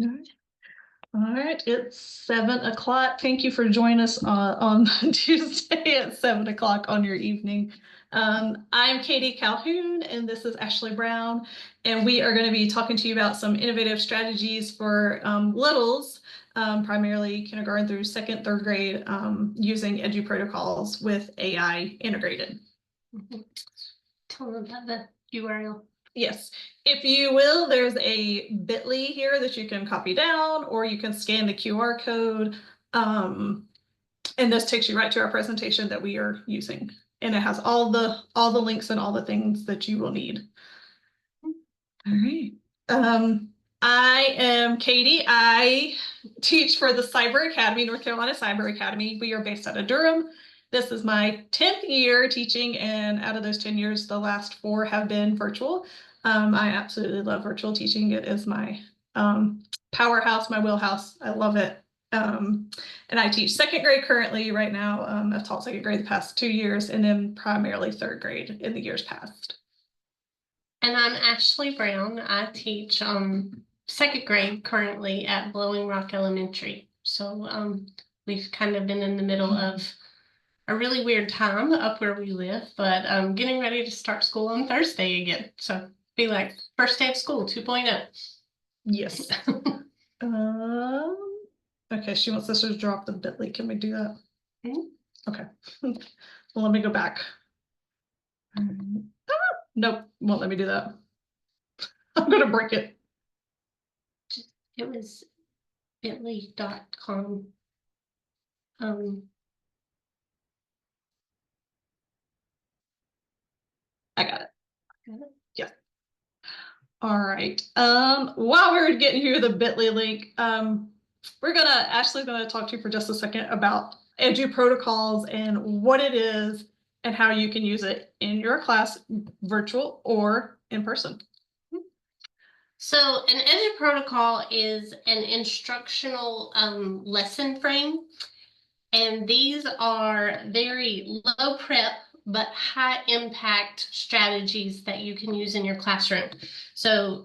All right, it's 7 o'clock. Thank you for joining us on Tuesday at 7 o'clock on your evening. I'm Katie Calhoun, and this is Ashley Brown, and we are going to be talking to you about some innovative strategies for littles, primarily kindergarten through second, third grade, using EduProtocols with AI integrated. Tell them about the URL. Yes, if you will, there's a bit.ly here that you can copy down, or you can scan the QR code. And this takes you right to our presentation that we are using. And it has all the links and all the things that you will need. All right. I am Katie. I teach for the Cyber Academy, North Carolina Cyber Academy. We are based out of Durham. This is my 10th year teaching, and out of those 10 years, the last 4 have been virtual. I absolutely love virtual teaching. It is my powerhouse, my wheelhouse. I love it. And I teach second grade currently right now. I've taught second grade the past 2 years, and then primarily third grade in the years past. And I'm Ashley Brown. I teach second grade currently at Blowing Rock Elementary. So we've kind of been in the middle of a really weird time up where we live, but getting ready to start school on Thursday again. So be like first day of school 2.0. Yes. Okay, she wants us to drop the bit.ly. Can we do that? Okay. Well, let me go back. Nope, won't let me do that. I'm gonna break it. It was bit.ly.com. I got it. Yeah. All right. While we're getting here the bit.ly link, Ashley's gonna talk to you for just a second about EduProtocols and what it is and how you can use it in your class, virtual or in person. So an EduProtocol is an instructional lesson frame, and these are very low prep but high impact strategies that you can use in your classroom. So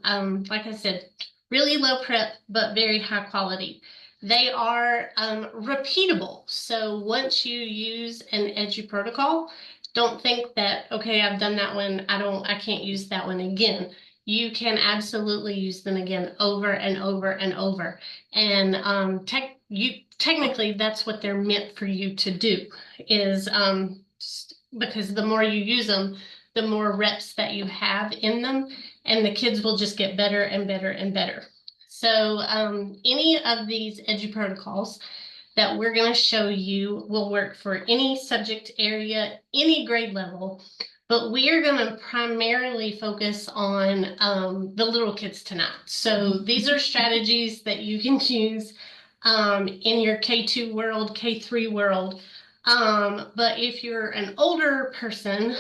like I said, really low prep but very high quality. They are repeatable. So once you use an EduProtocol, don't think that, okay, I've done that one, I can't use that one again. You can absolutely use them again over and over and over. And technically that's what they're meant for you to do, is because the more you use them, the more reps that you have in them, and the kids will just get better and better and better. So any of these EduProtocols that we're going to show you will work for any subject area, any grade level, but we are going to primarily focus on the little kids tonight. So these are strategies that you can use in your K2 world, K3 world. But if you're an older person,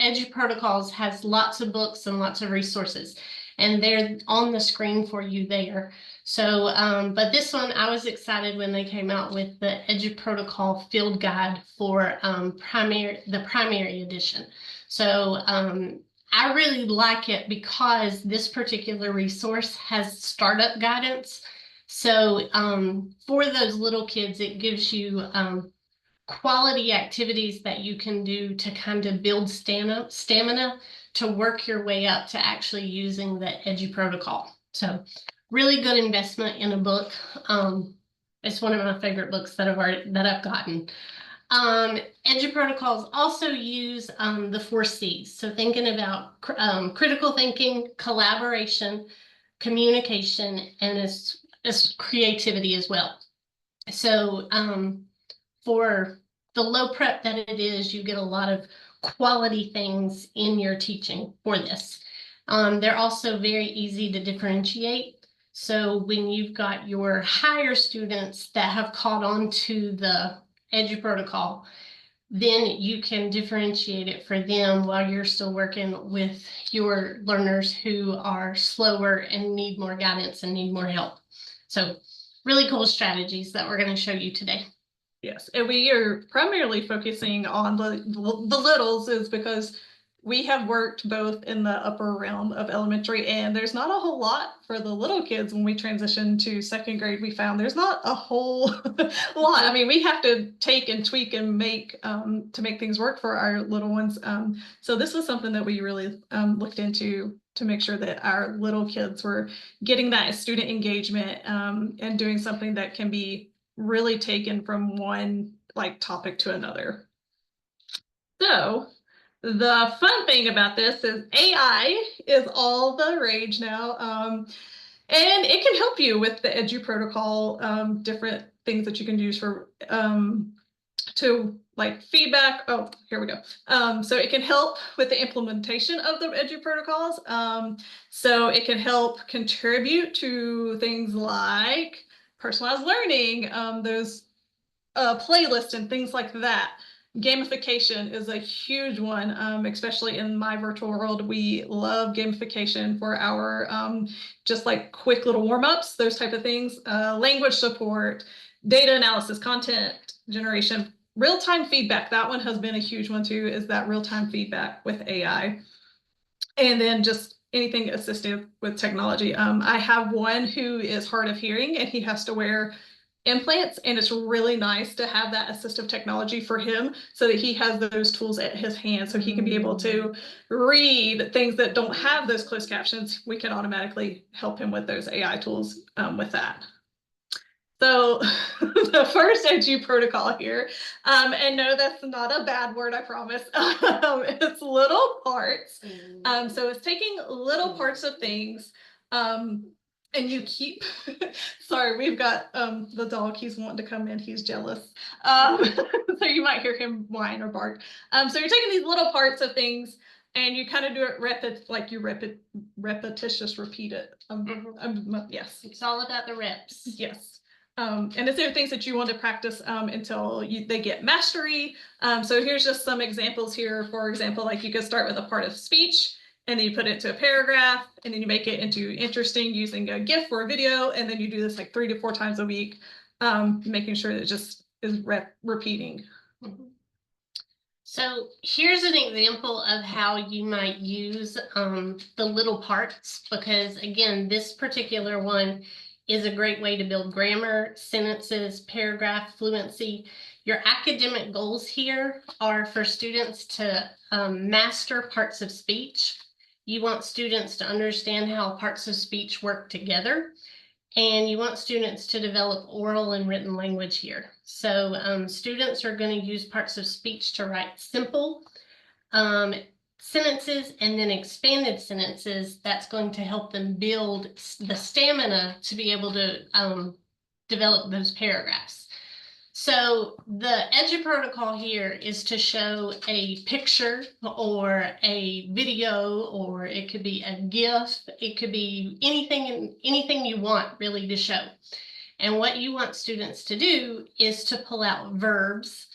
EduProtocols has lots of books and lots of resources, and they're on the screen for you there. So, but this one, I was excited when they came out with the EduProtocol Field Guide for the primary edition. So I really like it because this particular resource has startup guidance. So for those little kids, it gives you quality activities that you can do to kind of build stamina to work your way up to actually using the EduProtocol. So really good investment in a book. It's one of my favorite books that I've gotten. EduProtocols also use the 4 C's. So thinking about critical thinking, collaboration, communication, and it's creativity as well. So for the low prep that it is, you get a lot of quality things in your teaching for this. They're also very easy to differentiate. So when you've got your higher students that have caught on to the EduProtocol, then you can differentiate it for them while you're still working with your learners who are slower and need more guidance and need more help. So really cool strategies that we're going to show you today. Yes, and we are primarily focusing on the littles, is because we have worked both in the upper realm of elementary, and there's not a whole lot for the little kids. When we transitioned to second grade, we found there's not a whole lot. I mean, we have to take and tweak and make to make things work for our little ones. So this was something that we really looked into to make sure that our little kids were getting that student engagement and doing something that can be really taken from one like topic to another. So the fun thing about this is AI is all the rage now. And it can help you with the EduProtocol, different things that you can use for to like feedback. Oh, here we go. So it can help with the implementation of the EduProtocols. So it can help contribute to things like personalized learning, those playlists and things like that. Gamification is a huge one, especially in my virtual world. We love gamification for our just like quick little warm-ups, those type of things. Language support, data analysis, content generation, real-time feedback. That one has been a huge one too, is that real-time feedback with AI. And then just anything assistive with technology. I have one who is hard of hearing and he has to wear implants, and it's really nice to have that assistive technology for him so that he has those tools at his hand so he can be able to read things that don't have those closed captions. We can automatically help him with those AI tools with that. So the first Edu protocol here, and no, that's not a bad word, I promise. It's little parts. So it's taking little parts of things, and you keep, sorry, we've got the dog, he's wanting to come in, he's jealous. So you might hear him whine or bark. So you're taking these little parts of things and you kind of do it like you repetitious repeat it. Yes. It's all about the reps. Yes. And if there are things that you want to practice until they get mastery. So here's just some examples here. For example, like you could start with a part of speech and then you put it into a paragraph and then you make it into interesting using a GIF or a video. And then you do this like 3 to 4 times a week, making sure that it just is repeating. Mm-hmm. So here's an example of how you might use the little parts, because again, this particular one is a great way to build grammar, sentences, paragraph fluency. Your academic goals here are for students to master parts of speech. You want students to understand how parts of speech work together. And you want students to develop oral and written language here. So students are going to use parts of speech to write simple sentences and then expanded sentences. That's going to help them build the stamina to be able to develop those paragraphs. So the EduProtocol here is to show a picture or a video, or it could be a GIF. It could be anything you want really to show. And what you want students to do is to pull out verbs.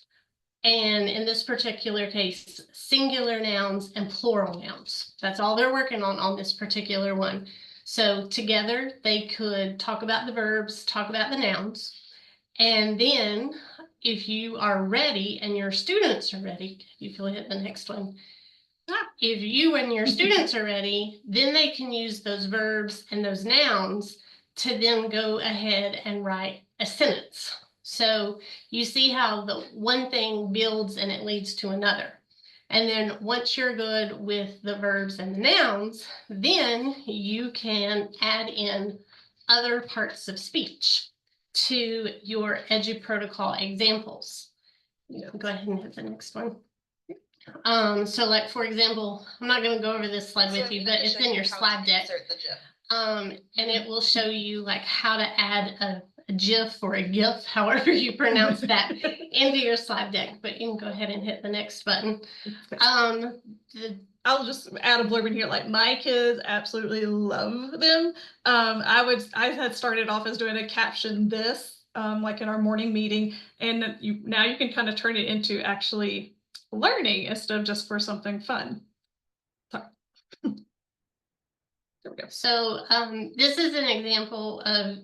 And in this particular case, singular nouns and plural nouns. That's all they're working on this particular one. So together they could talk about the verbs, talk about the nouns. And then if you are ready and your students are ready, you can hit the next one. If you and your students are ready, then they can use those verbs and those nouns to then go ahead and write a sentence. So you see how the one thing builds and it leads to another. And then once you're good with the verbs and the nouns, then you can add in other parts of speech to your EduProtocol examples. Go ahead and hit the next one. So like, for example, I'm not going to go over this slide with you, but it's in your slide deck. And it will show you like how to add a GIF or a GIF, however you pronounce that, into your slide deck. But you can go ahead and hit the next button. I'll just add a blurb in here. Like my kids absolutely love them. I had started off as doing a caption this, like in our morning meeting, and now you can kind of turn it into actually learning instead of just for something fun. Sorry. There we go. So this is an example of,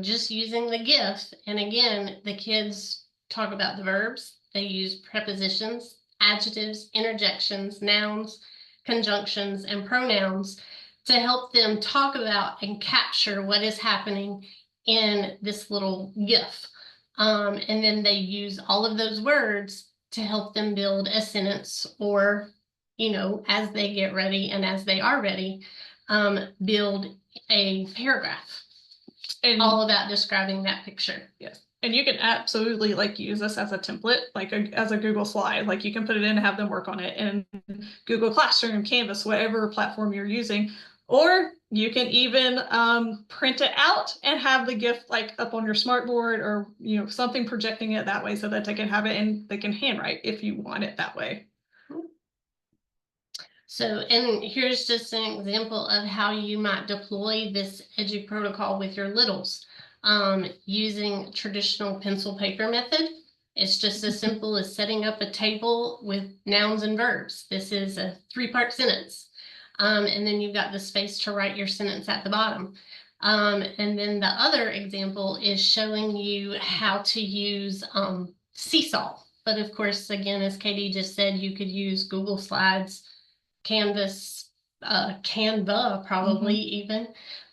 just using the GIF. And again, the kids talk about the verbs. They use prepositions, adjectives, interjections, nouns. conjunctions, and pronouns to help them talk about and capture what is happening in this little GIF. And then they use all of those words to help them build a sentence, or, as they get ready and as they are ready, build a paragraph. And all about describing that picture. Yes. And you can absolutely use this as a template, as a Google slide. You can put it in and have them work on it in Google Classroom, Canvas, whatever platform you're using. Or you can even print it out and have the GIF up on your smartboard, or something projecting it that way so that they can have it and they can handwrite if you want it that way. So, and here's just an example of how you might deploy this EduProtocol with your littles. Using traditional pencil paper method. It's just as simple as setting up a table with nouns and verbs. This is a 3-part sentence. And then you've got the space to write your sentence at the bottom. And then the other example is showing you how to use Seesaw. But of course, again, as Katie just said, you could use Google Slides, Canvas, Canva, probably even,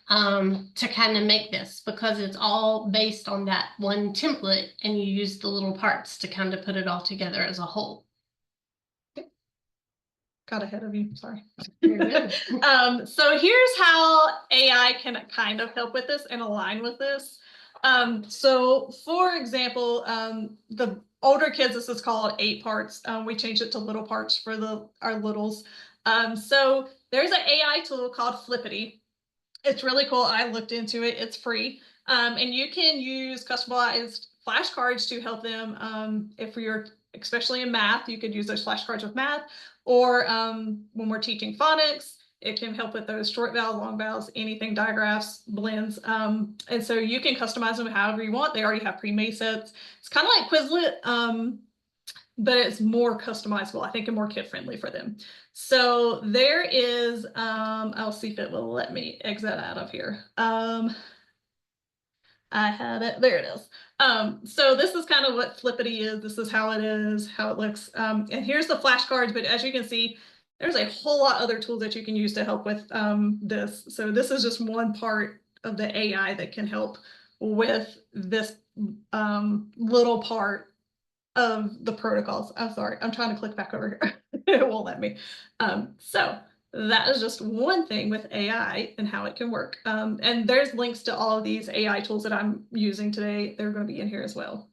to kind of make this, because it's all based on that one template, and you use the little parts to kind of put it all together as a whole. Got ahead of you, sorry. So here's how AI can kind of help with this and align with this. So for example, the older kids, this is called 8 parts. We changed it to little parts for our littles. So there's an AI tool called Flippity. It's really cool. I looked into it. It's free. And you can use customized flashcards to help them. If you're, especially in math, you could use those flashcards with math. Or when we're teaching phonics, it can help with those short vowels, long vowels, anything, digraphs, blends. And so you can customize them however you want. They already have pre-made sets. It's kind of like Quizlet, but it's more customizable, I think, and more kid-friendly for them. So there is, I'll see if it will let me exit out of here. I had it, there it is. So this is kind of what Flippity is. This is how it is, how it looks. And here's the flashcards, but as you can see, there's a whole lot other tools that you can use to help with this. So this is just one part of the AI that can help with this little part of the protocols. I'm sorry, I'm trying to click back over here. It won't let me. So that is just one thing with AI and how it can work. And there's links to all of these AI tools that I'm using today. They're going to be in here as well.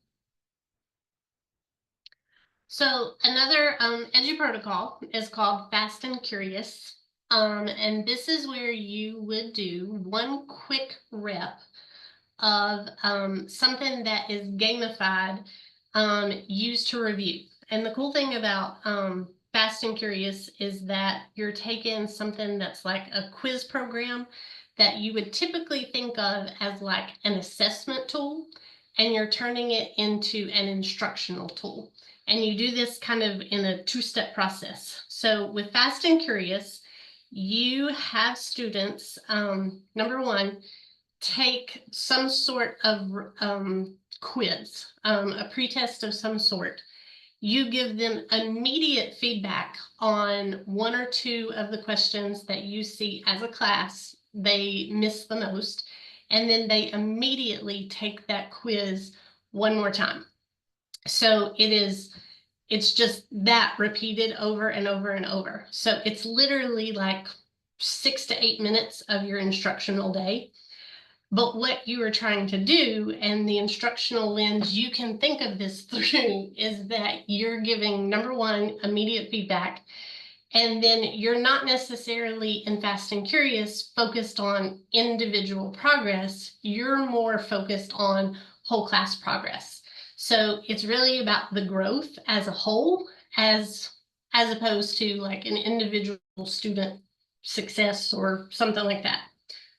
So another EduProtocol is called Fast and Curious. And this is where you would do one quick rep of something that is gamified, used to review. And the cool thing about Fast and Curious is that you're taking something that's like a quiz program that you would typically think of as like an assessment tool, and you're turning it into an instructional tool. And you do this kind of in a 2-step process. So with Fast and Curious, you have students, number one, take some sort of quiz, a pretest of some sort. You give them immediate feedback on 1 or 2 of the questions that you see as a class they miss the most, and then they immediately take that quiz one more time. So it's just that repeated over and over and over. So it's literally like 6 to 8 minutes of your instructional day. But what you are trying to do, and the instructional lens you can think of this through, is that you're giving, number one, immediate feedback, and then you're not necessarily in Fast and Curious focused on individual progress. You're more focused on whole class progress. So it's really about the growth as a whole, as opposed to like an individual student success or something like that.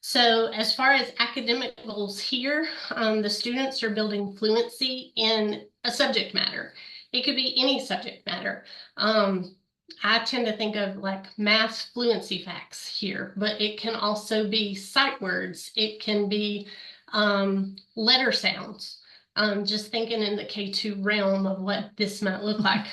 So as far as academic goals here, the students are building fluency in a subject matter. It could be any subject matter. I tend to think of like math fluency facts here, but it can also be sight words. It can be letter sounds. Just thinking in the K2 realm of what this might look like.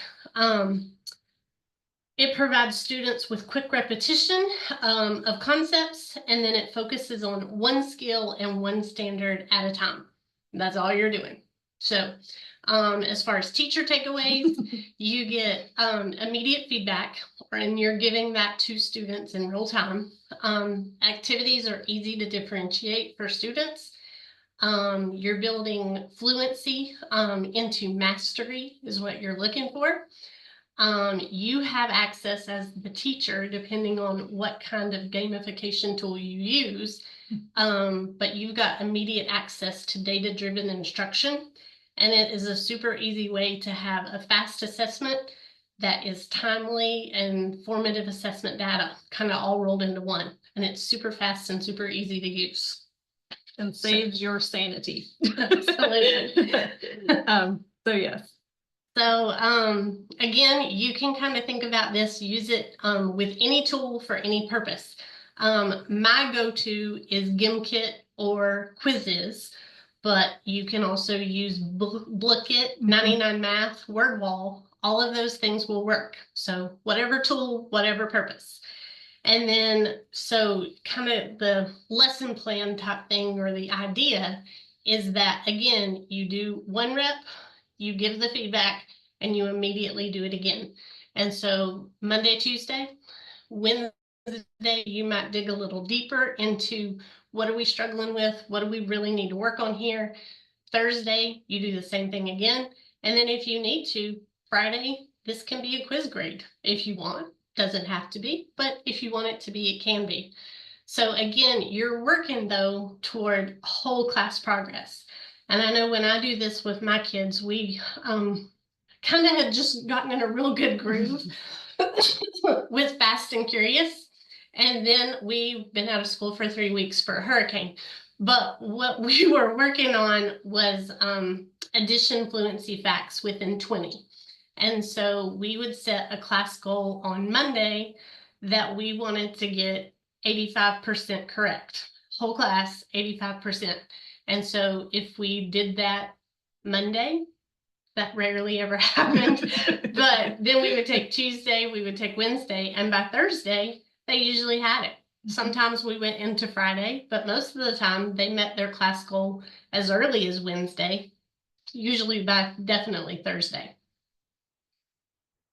It provides students with quick repetition of concepts, and then it focuses on one skill and one standard at a time. That's all you're doing. So as far as teacher takeaways, you get immediate feedback, and you're giving that to students in real time. Activities are easy to differentiate for students. You're building fluency into mastery is what you're looking for. You have access as the teacher, depending on what kind of gamification tool you use, but you've got immediate access to data-driven instruction, and it is a super easy way to have a fast assessment that is timely and formative assessment data kind of all rolled into one, and it's super fast and super easy to use. And saves your sanity. Absolutely. So yes. So again, you can kind of think about this, use it with any tool for any purpose. My go-to is Gimkit or Quizzes, but you can also use Bookit, 99 Math, WordWall. All of those things will work. So whatever tool, whatever purpose. And then, so kind of the lesson plan type thing, or the idea is that, again, you do one rep, you give the feedback, and you immediately do it again. And so Monday, Tuesday, Wednesday, you might dig a little deeper into what are we struggling with? What do we really need to work on here? Thursday, you do the same thing again. And then if you need to, Friday, this can be a quiz grade if you want. Doesn't have to be, but if you want it to be, it can be. So again, you're working though toward whole class progress. And I know when I do this with my kids, we kind of had just gotten in a real good groove with Fast and Curious. And then we've been out of school for 3 weeks for a hurricane. But what we were working on was addition fluency facts within 20. And so we would set a class goal on Monday that we wanted to get 85% correct. Whole class, 85%. And so if we did that Monday, that rarely ever happened, but then we would take Tuesday, we would take Wednesday, and by Thursday, they usually had it. Sometimes we went into Friday, but most of the time they met their class goal as early as Wednesday, usually by definitely Thursday.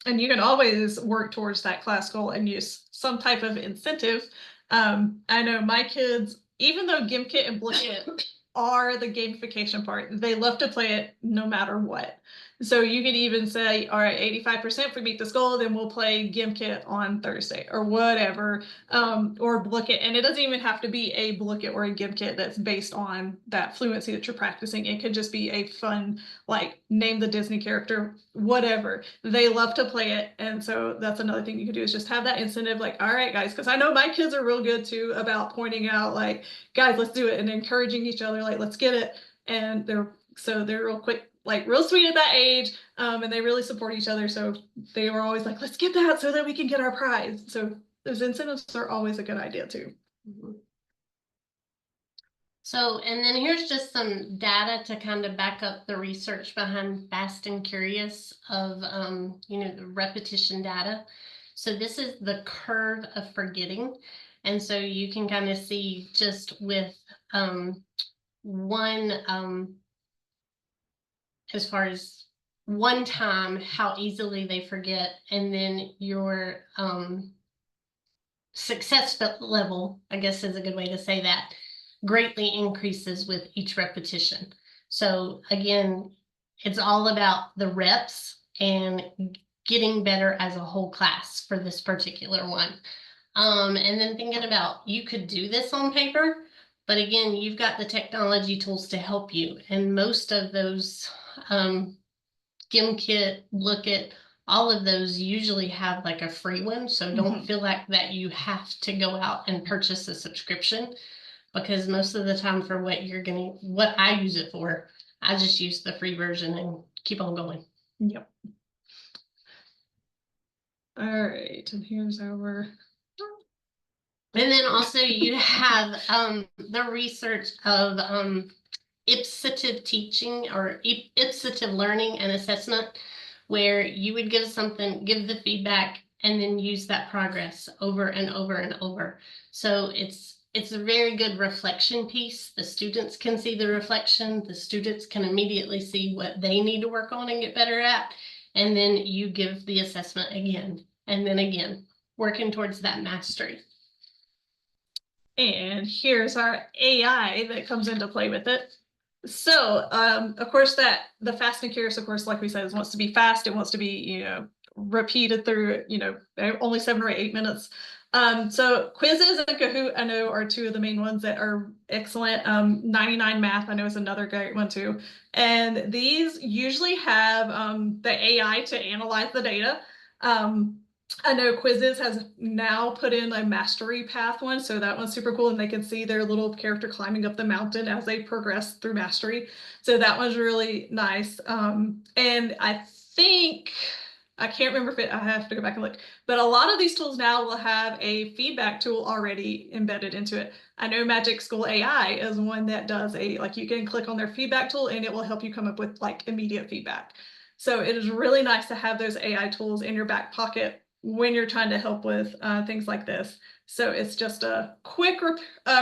And you can always work towards that class goal and use some type of incentive. I know my kids, even though Gimkit and Bookit are the gamification part, they love to play it no matter what. So you could even say, all right, 85% if we meet this goal, then we'll play Gimkit on Thursday or whatever, or Bookit. And it doesn't even have to be a Bookit or a Gimkit that's based on that fluency that you're practicing. It could just be a fun, like, name the Disney character, whatever. They love to play it. And so that's another thing you could do, is just have that incentive, like, all right, guys, because I know my kids are real good too about pointing out, like, guys, let's do it, and encouraging each other, like, let's get it. And they're real quick, like real sweet at that age, and they really support each other. So they were always like, let's get that so that we can get our prize. So those incentives are always a good idea too. Mm-hmm. So, and then here's just some data to kind of back up the research behind Fast and Curious of, the repetition data. So this is the curve of forgetting. And so you can kind of see just with as far as one time, how easily they forget, and then your success level, I guess is a good way to say that, greatly increases with each repetition. So again, it's all about the reps and getting better as a whole class for this particular one. And then thinking about, you could do this on paper, but again, you've got the technology tools to help you. And most of those Gimkit, Bookit, all of those usually have like a free one. So don't feel like that you have to go out and purchase a subscription, because most of the time for what I use it for, I just use the free version and keep on going. Yep. All right, and here's our. And then also you have the research of ipsative teaching, or ipsative learning and assessment, where you would give the feedback, and then use that progress over and over and over. So it's a very good reflection piece. The students can see the reflection. The students can immediately see what they need to work on and get better at. And then you give the assessment again and then again, working towards that mastery. And here's our AI that comes into play with it. So, of course, that the fast and curious, of course, like we said, wants to be fast. It wants to be, repeated through, only 7 or 8 minutes. So quizzes and Kahoot, I know, are two of the main ones that are excellent. 99 Math, I know, is another great one too. And these usually have the AI to analyze the data. I know Quizzes has now put in a mastery path one, so that one's super cool, and they can see their little character climbing up the mountain as they progress through mastery. So that one's really nice. And I think, I can't remember if I have to go back and look, but a lot of these tools now will have a feedback tool already embedded into it. I know Magic School AI is one that does you can click on their feedback tool and it will help you come up with immediate feedback. So it is really nice to have those AI tools in your back pocket when you're trying to help with things like this. So it's just a quick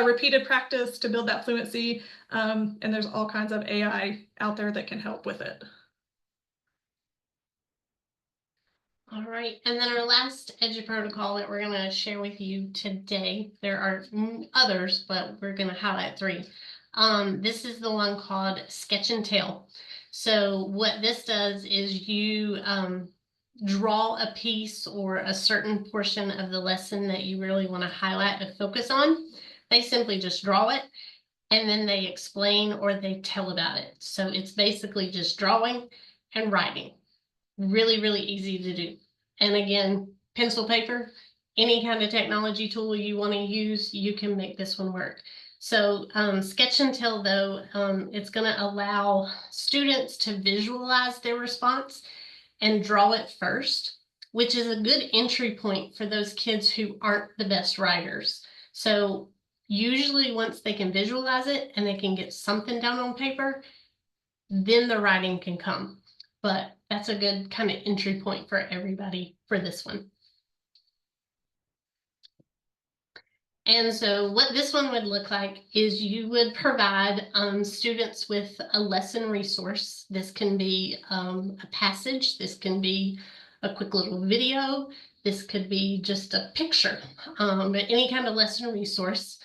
repeated practice to build that fluency. And there's all kinds of AI out there that can help with it. All right, and then our last EduProtocol that we're going to share with you today, there are others, but we're going to highlight 3. This is the one called Sketch and Tell. So what this does is you draw a piece or a certain portion of the lesson that you really want to highlight and focus on. They simply just draw it, and then they explain or they tell about it. So it's basically just drawing and writing. Really, really easy to do. And again, pencil, paper, any kind of technology tool you want to use, you can make this one work. So Sketch and Tell, though, it's going to allow students to visualize their response and draw it first, which is a good entry point for those kids who aren't the best writers. So usually once they can visualize it and they can get something down on paper, then the writing can come. But that's a good kind of entry point for everybody for this one. And so what this one would look like is you would provide students with a lesson resource. This can be a passage. This can be a quick little video. This could be just a picture, but any kind of lesson resource.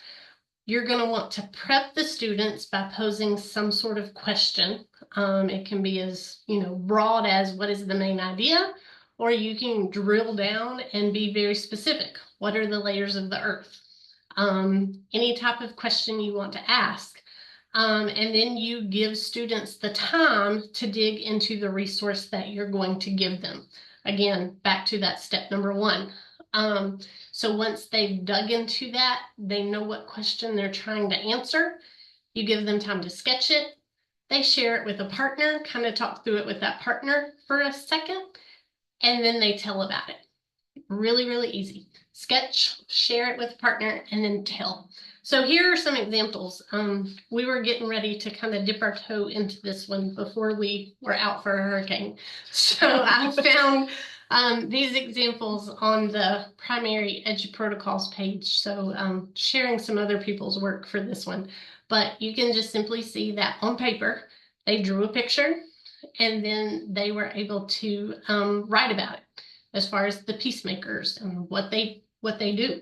You're going to want to prep the students by posing some sort of question. It can be as broad as what is the main idea, or you can drill down and be very specific. What are the layers of the earth? Any type of question you want to ask. And then you give students the time to dig into the resource that you're going to give them. Again, back to that step number 1. So once they've dug into that, they know what question they're trying to answer. You give them time to sketch it. They share it with a partner, kind of talk through it with that partner for a second, and then they tell about it. Really, really easy. Sketch, share it with a partner, and then tell. So here are some examples. We were getting ready to kind of dip our toe into this one before we were out for a hurricane. So I found these examples on the primary EduProtocols page. So sharing some other people's work for this one. But you can just simply see that on paper, they drew a picture and then they were able to write about it as far as the peacemakers and what they do.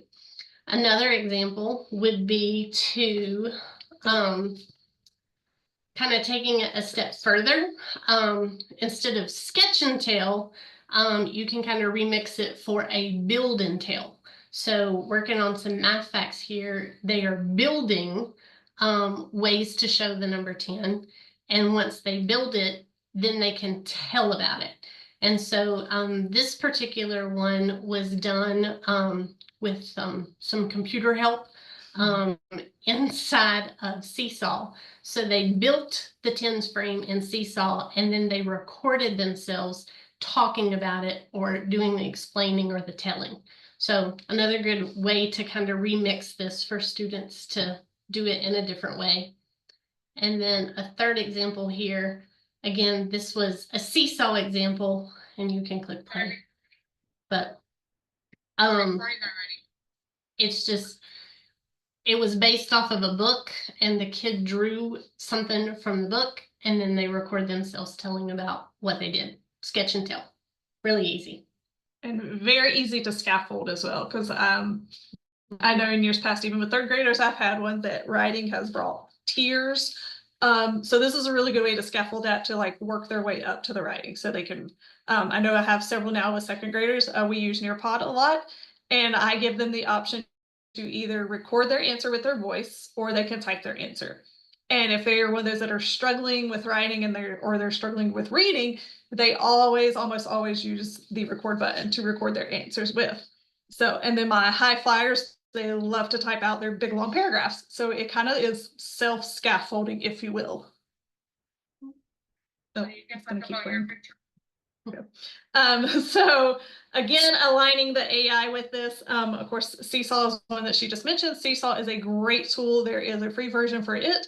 Another example would be to kind of taking it a step further. Instead of sketch and tell, you can kind of remix it for a build and tell. So working on some math facts here, they are building ways to show the number 10. And once they build it, then they can tell about it. And so this particular one was done with some computer help inside of Seesaw. So they built the TENS frame in Seesaw, and then they recorded themselves talking about it or doing the explaining or the telling. So another good way to kind of remix this for students to do it in a different way. And then a third example here. Again, this was a Seesaw example, and you can click play. But Um, it's just, it was based off of a book, and the kid drew something from the book, and then they record themselves telling about what they did. Sketch and tell. Really easy. And very easy to scaffold as well, because I know in years past, even with third graders, I've had one that writing has brought tears. So this is a really good way to scaffold that to like work their way up to the writing so they can, I know I have several now with second graders. We use Nearpod a lot, and I give them the option to either record their answer with their voice or they can type their answer. And if they're one of those that are struggling with writing and they're struggling with reading, they almost always use the record button to record their answers with. So, and then my high flyers, they love to type out their big long paragraphs. So it kind of is self-scaffolding, if you will. So it's going to keep going. So again, aligning the AI with this, of course, Seesaw is one that she just mentioned. Seesaw is a great tool. There is a free version for it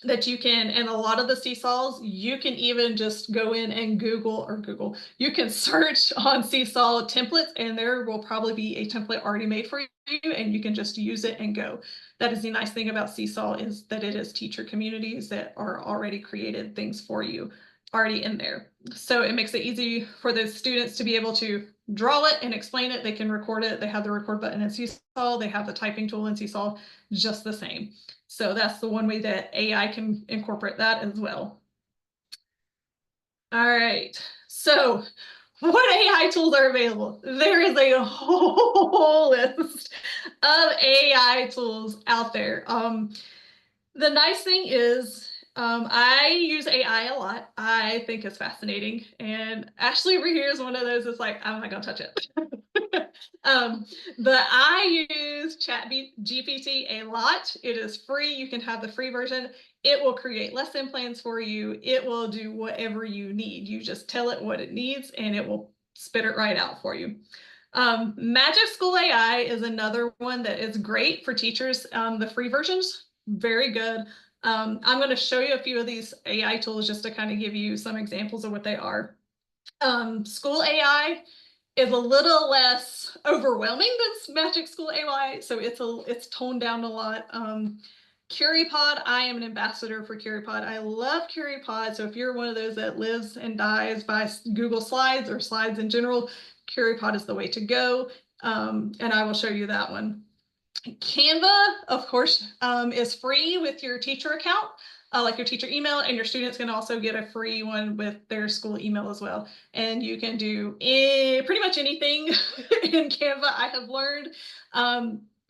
that you can, and a lot of the Seesaws, you can even just go in and Google, you can search on Seesaw templates, and there will probably be a template already made for you, and you can just use it and go. That is the nice thing about Seesaw, is that it is teacher communities that are already created things for you already in there. So it makes it easy for the students to be able to draw it and explain it. They can record it. They have the record button in Seesaw. They have the typing tool in Seesaw, just the same. So that's the one way that AI can incorporate that as well. All right. So what AI tools are available? There is a whole list of AI tools out there. The nice thing is, I use AI a lot. I think it's fascinating. And Ashley over here is one of those that's like, I'm not gonna touch it. But I use GPT a lot. It is free. You can have the free version. It will create lesson plans for you. It will do whatever you need. You just tell it what it needs and it will spit it right out for you. Magic School AI is another one that is great for teachers. The free versions, very good. I'm going to show you a few of these AI tools just to kind of give you some examples of what they are. School AI is a little less overwhelming than Magic School AI, so it's toned down a lot. CurryPod, I am an ambassador for CurryPod. I love CurryPod. So if you're one of those that lives and dies by Google Slides or slides in general, CurryPod is the way to go. And I will show you that one. Canva, of course, is free with your teacher account, like your teacher email, and your students can also get a free one with their school email as well. And you can do pretty much anything in Canva, I have learned.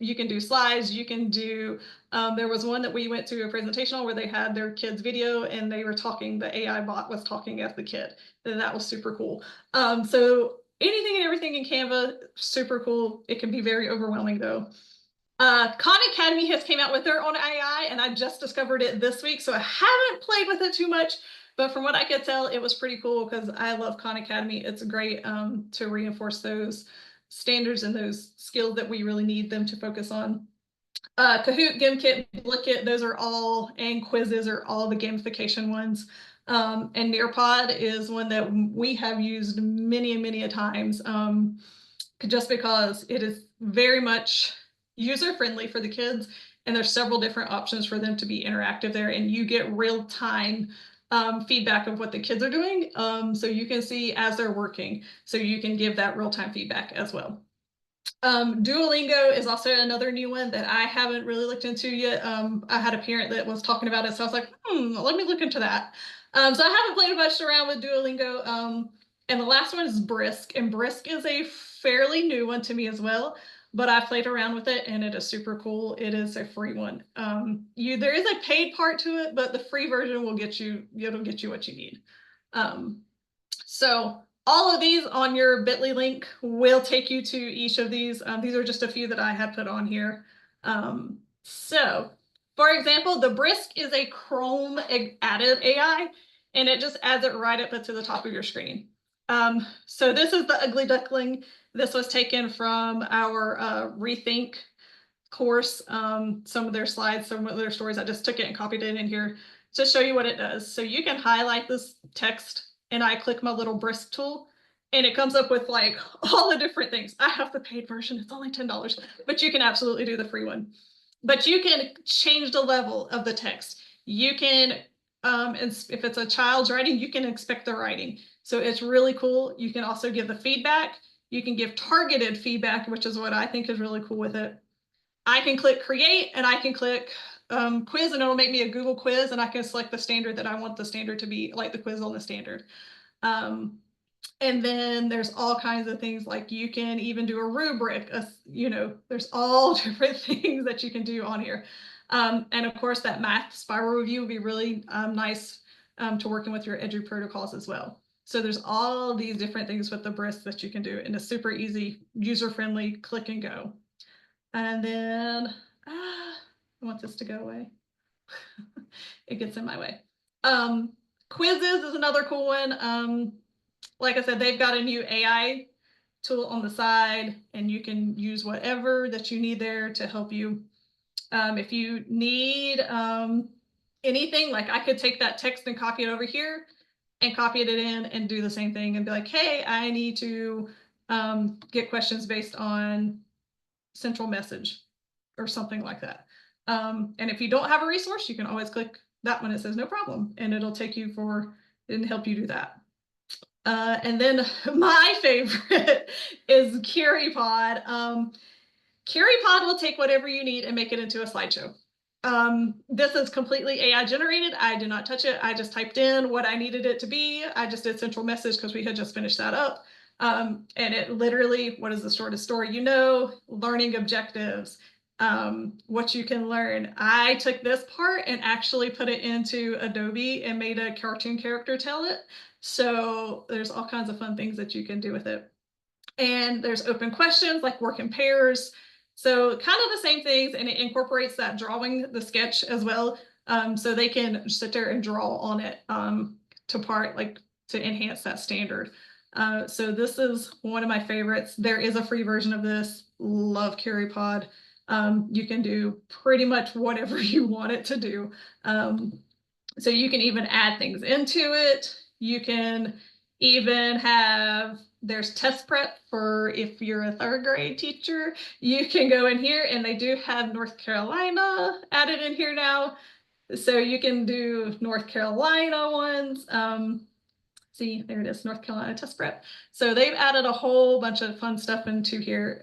You can do slides, you can do, there was one that we went to a presentation on where they had their kids' video and they were talking, the AI bot was talking as the kid, and that was super cool. So anything and everything in Canva, super cool. It can be very overwhelming though. Khan Academy has came out with their own AI, and I just discovered it this week, so I haven't played with it too much, but from what I could tell, it was pretty cool because I love Khan Academy. It's great to reinforce those standards and those skills that we really need them to focus on. Kahoot, Gimkit, Blickit, those are all, and quizzes are all the gamification ones. And Nearpod is one that we have used many a times, just because it is very much user-friendly for the kids, and there's several different options for them to be interactive there, and you get real-time feedback of what the kids are doing, so you can see as they're working, so you can give that real-time feedback as well. Duolingo is also another new one that I haven't really looked into yet. I had a parent that was talking about it, so I was like, let me look into that. So I haven't played much around with Duolingo. And the last one is Brisk, and Brisk is a fairly new one to me as well, but I played around with it and it is super cool. It is a free one. There is a paid part to it, but the free version will get you, it'll get you what you need. So all of these on your bit.ly link will take you to each of these. These are just a few that I had put on here. So for example, the Brisk is a Chrome added AI, and it just adds it right up to the top of your screen. So this is the Ugly Duckling. This was taken from our Rethink course. Some of their slides, some of their stories, I just took it and copied it in here to show you what it does. So you can highlight this text, and I click my little Brisk tool, and it comes up with like all the different things. I have the paid version, it's only $10, but you can absolutely do the free one. But you can change the level of the text. You can, if it's a child's writing, you can inspect the writing. So it's really cool. You can also give the feedback. You can give targeted feedback, which is what I think is really cool with it. I can click create and I can click quiz, and it'll make me a Google quiz, and I can select the standard that I want the standard to be, like the quiz on the standard. And then there's all kinds of things, like you can even do a rubric, there's all different things that you can do on here. And of course, that math spiral review would be really nice to working with your EduProtocols as well. So there's all these different things with the BRIS that you can do in a super easy, user-friendly click and go. And then I want this to go away. It gets in my way. Quizzes is another cool one. Like I said, they've got a new AI tool on the side, and you can use whatever that you need there to help you. If you need anything, like I could take that text and copy it over here and copy it in and do the same thing and be like, hey, I need to get questions based on central message or something like that. And if you don't have a resource, you can always click that one. It says no problem, and it'll take you and help you do that. And then my favorite is CurryPod. CurryPod will take whatever you need and make it into a slideshow. This is completely AI generated. I did not touch it. I just typed in what I needed it to be. I just did central message because we had just finished that up. And it literally, what is the shortest story you know? Learning objectives, what you can learn. I took this part and actually put it into Adobe and made a cartoon character tell it. So there's all kinds of fun things that you can do with it. And there's open questions like work in pairs. So kind of the same things, and it incorporates that drawing, the sketch as well. So they can sit there and draw on it to enhance that standard. So this is one of my favorites. There is a free version of this. Love CurryPod. You can do pretty much whatever you want it to do. So you can even add things into it. You can even there's test prep for if you're a 3rd grade teacher. You can go in here, and they do have North Carolina added in here now. So you can do North Carolina ones. See, there it is, North Carolina test prep. So they've added a whole bunch of fun stuff into here.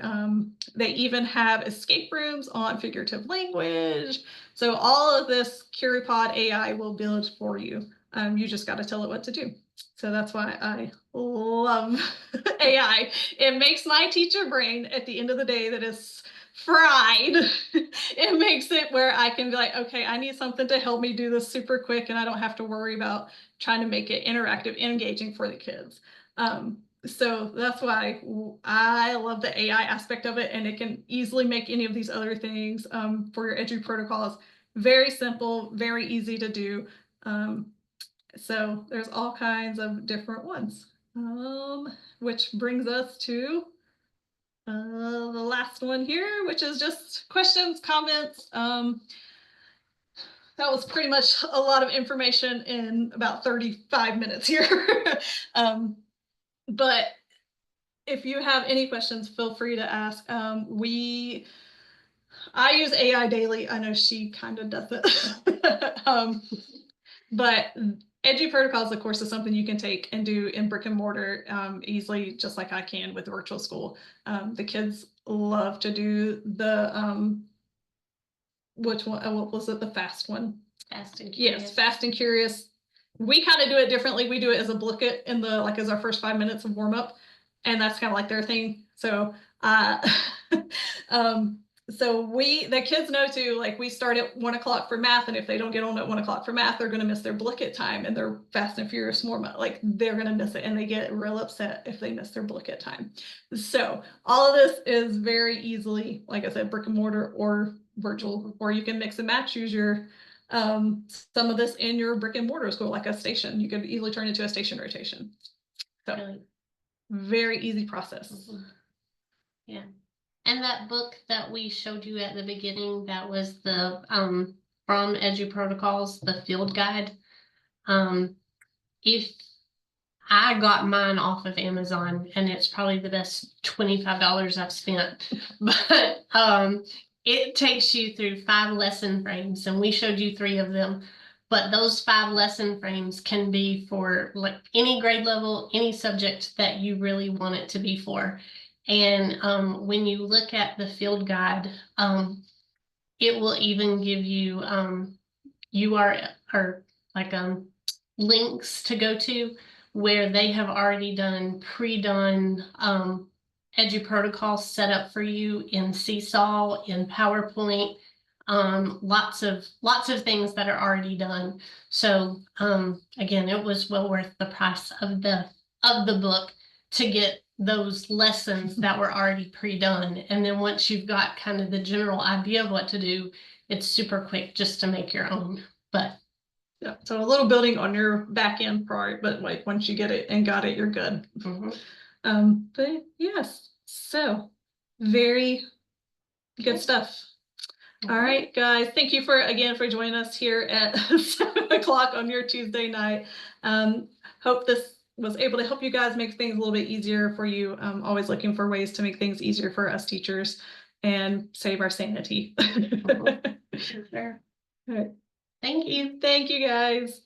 They even have escape rooms on figurative language. So all of this CurryPod AI will build for you. You just got to tell it what to do. So that's why I love AI. It makes my teacher brain at the end of the day that is fried. It makes it where I can be like, okay, I need something to help me do this super quick, and I don't have to worry about trying to make it interactive and engaging for the kids. So that's why I love the AI aspect of it, and it can easily make any of these other things for your EduProtocols very simple, very easy to do. So there's all kinds of different ones, which brings us to the last one here, which is just questions, comments. That was pretty much a lot of information in about 35 minutes here. But if you have any questions, feel free to ask. I use AI daily. I know she kind of does it. But EduProtocols, of course, is something you can take and do in brick and mortar easily, just like I can with virtual school. The kids love to do the which one? What was it? The fast one. Fast and Curious. Yes, Fast and Curious. We kind of do it differently. We do it as a booklet as our first 5 minutes of warm up, and that's kind of like their thing. So, the kids know too. Like we start at 1 o'clock for math, and if they don't get on at 1 o'clock for math, they're going to miss their booklet time, and their Fast and Furious warm up. Like they're going to miss it, and they get real upset if they miss their booklet time. So all of this is very easily, like I said, brick and mortar or virtual, or you can mix and match. Use your some of this in your brick and mortar school, like a station. You could easily turn into a station rotation. So really? Very easy process. Mm-hmm. Yeah. And that book that we showed you at the beginning, that was the from EduProtocols, the field guide. If I got mine off of Amazon, and it's probably the best $25 I've spent. But it takes you through 5 lesson frames, and we showed you 3 of them. But those 5 lesson frames can be for like any grade level, any subject that you really want it to be for. And when you look at the field guide, it will even give you URL or like links to go to where they have already done pre-done EduProtocols set up for you in Seesaw, in PowerPoint, lots of things that are already done. So again, it was well worth the price of the book to get those lessons that were already pre-done. And then once you've got kind of the general idea of what to do, it's super quick just to make your own. But yeah, so a little building on your back end part, but like once you get it and got it, you're good. But yes, so very good stuff. All right, guys, thank you again for joining us here at 7 o'clock on your Tuesday night. Hope this was able to help you guys make things a little bit easier for you. Always looking for ways to make things easier for us teachers and save our sanity. Sure. All right. Thank you. Thank you, guys.